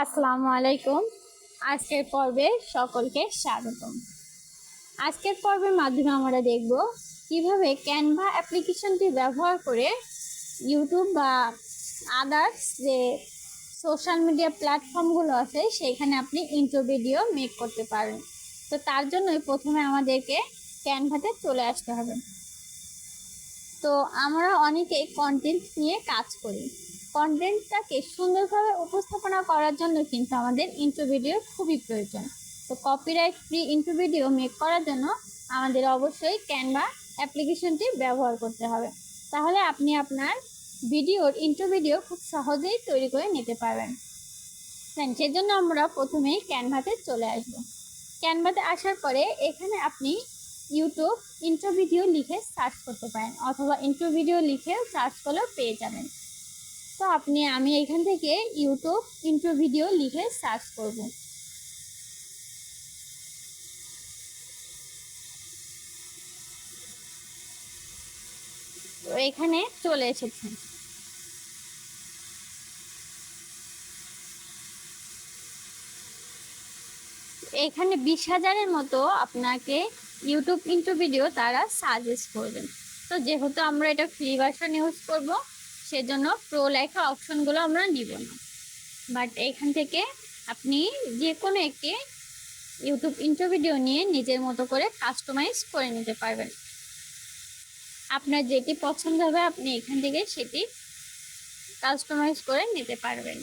আসসালামু আলাইকুম। আজকের পর্বে সকলকে স্বাগতম। আজকের পর্বের মাধ্যমে আমরা দেখব কিভাবে ক্যানভা অ্যাপ্লিকেশনটি ব্যবহার করে ইউটিউব বা আদার্স যে সোশ্যাল মিডিয়া প্ল্যাটফর্মগুলো আছে সেইখানে আপনি ইন্ট্রো ভিডিও মেক করতে পারেন। তো তার জন্যই প্রথমে আমাদেরকে ক্যানভাতে চলে আসতে হবে। তো আমরা অনেকেই কন্টেন্ট নিয়ে কাজ করি। কন্টেন্টটাকে সুন্দরভাবে উপস্থাপনা করার জন্য কিন্তু আমাদের ইন্ট্রো ভিডিও খুবই প্রয়োজন। তো copyright free intro video make করার জন্য আমাদের অবশ্যই ক্যানভা অ্যাপ্লিকেশনটি ব্যবহার করতে হবে। তাহলে আপনি আপনার ভিডিওর ইন্ট্রো ভিডিও খুব সহজেই তৈরি করে নিতে পারবেন। সেজন্য আমরা প্রথমেই ক্যানভাতে চলে আসব। ক্যানভাতে আসার পরে এখানে আপনি ইউটিউব ইন্ট্রো ভিডিও লিখে সার্চ করতে পারেন, অথবা ইন্ট্রো ভিডিও লিখে সার্চ করলেও পেয়ে যাবেন। তো আমি এখান থেকে ইউটিউব ইন্ট্রো ভিডিও লিখে সার্চ করব। তো এখানে চলে এসেছে। এখানে 20,000-এর মতো আপনাকে ইউটিউব ইন্ট্রো ভিডিও তারা সাজেস্ট করবেন। তো যেহেতু আমরা এটা ফ্রি ভার্সন ইউজ করব, সেজন্য প্রো লেখা অপশনগুলো আমরা নিব না। বাট এখান থেকে আপনি যে কোনো একটি ইউটিউব ইন্ট্রো ভিডিও নিয়ে নিজের মতো করে কাস্টমাইজ করে নিতে পারবেন। আপনার যেটি পছন্দ হবে আপনি এখান থেকে সেটি কাস্টমাইজ করে নিতে পারবেন।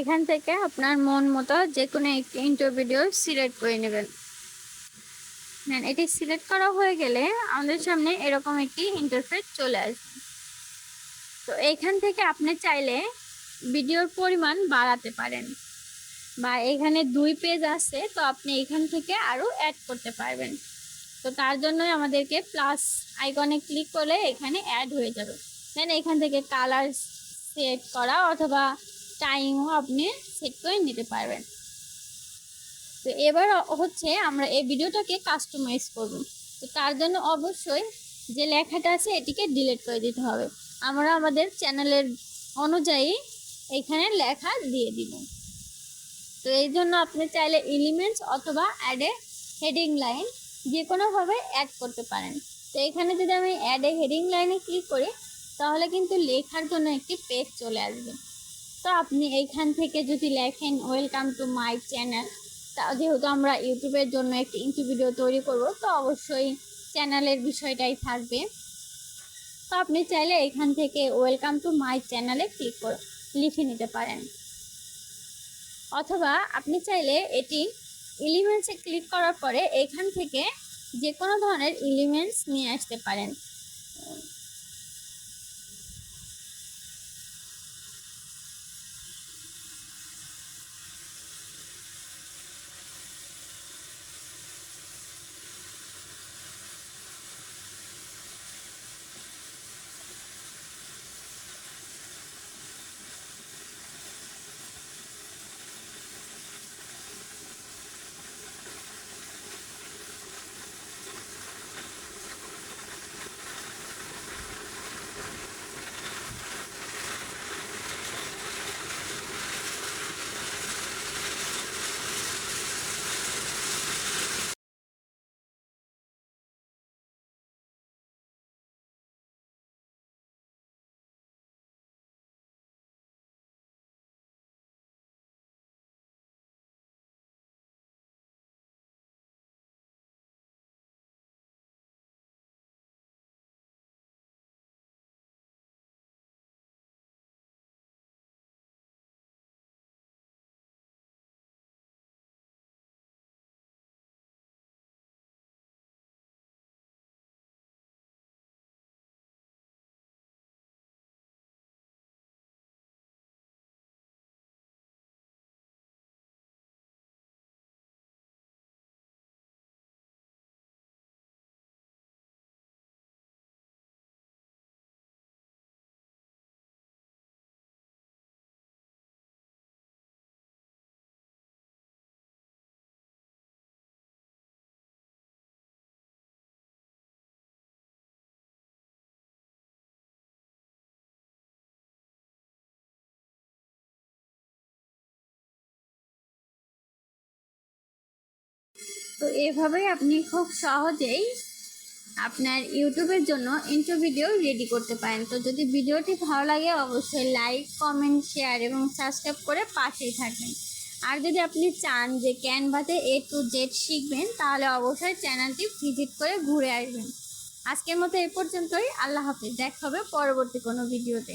এখান থেকে আপনার মন মতো যে কোনো একটি ইন্ট্রো ভিডিও সিলেক্ট করে নেবেন। এটি সিলেক্ট করা হয়ে গেলে আমাদের সামনে এরকম একটি ইন্টারফেস চলে আসবে। তো এখান থেকে আপনি চাইলে ভিডিওর পরিমাণ বাড়াতে পারেন, বা এখানে 2 পেজ আছে, তো আপনি এখান থেকে আরও অ্যাড করতে পারবেন। তো তার জন্যই আমাদেরকে প্লাস আইকনে ক্লিক করলে এখানে অ্যাড হয়ে যাবে। দেন এখান থেকে কালার সেট করা অথবা টাইমও আপনি সেট করে নিতে পারবেন। তো এবার হচ্ছে আমরা এই ভিডিওটাকে কাস্টমাইজ করব। তো তার জন্য অবশ্যই যে লেখাটা আছে এটিকে ডিলিট করে দিতে হবে। আমরা আমাদের চ্যানেলের অনুযায়ী এখানে লেখা দিয়ে দিব। তো এই জন্য আপনি চাইলে এলিমেন্টস অথবা অ্যাডে হেডিং লাইন যে কোনোভাবে অ্যাড করতে পারেন। তো এখানে যদি আমি অ্যাডে হেডিং লাইনে ক্লিক করি তাহলে কিন্তু লেখার জন্য একটি পেজ চলে আসবে। তো আপনি এইখান থেকে যদি লেখেন ওয়েলকাম টু মাই চ্যানেল, তা যেহেতু আমরা ইউটিউবের জন্য একটি ইন্ট্রো ভিডিও তৈরি করব, তো অবশ্যই চ্যানেলের বিষয়টাই থাকবে। তো আপনি চাইলে এখান থেকে ওয়েলকাম টু মাই চ্যানেলে ক্লিক করে লিখে নিতে পারেন, অথবা আপনি চাইলে এটি এলিমেন্টসে ক্লিক করার পরে এখান থেকে যে কোনো ধরনের এলিমেন্টস নিয়ে আসতে পারেন। তো এভাবেই আপনি খুব সহজেই আপনার ইউটিউবের জন্য ইন্ট্রো ভিডিও রেডি করতে পারেন। তো যদি ভিডিওটি ভালো লাগে অবশ্যই লাইক, কমেন্ট, শেয়ার এবং সাবস্ক্রাইব করে পাশেই থাকবেন। আর যদি আপনি চান যে ক্যানভাতে A to Z শিখবেন তাহলে অবশ্যই চ্যানেলটি ভিজিট করে ঘুরে আসবেন। আজকের মতো এ পর্যন্তই। আল্লাহ হাফেজ। দেখা হবে পরবর্তী কোনো ভিডিওতে।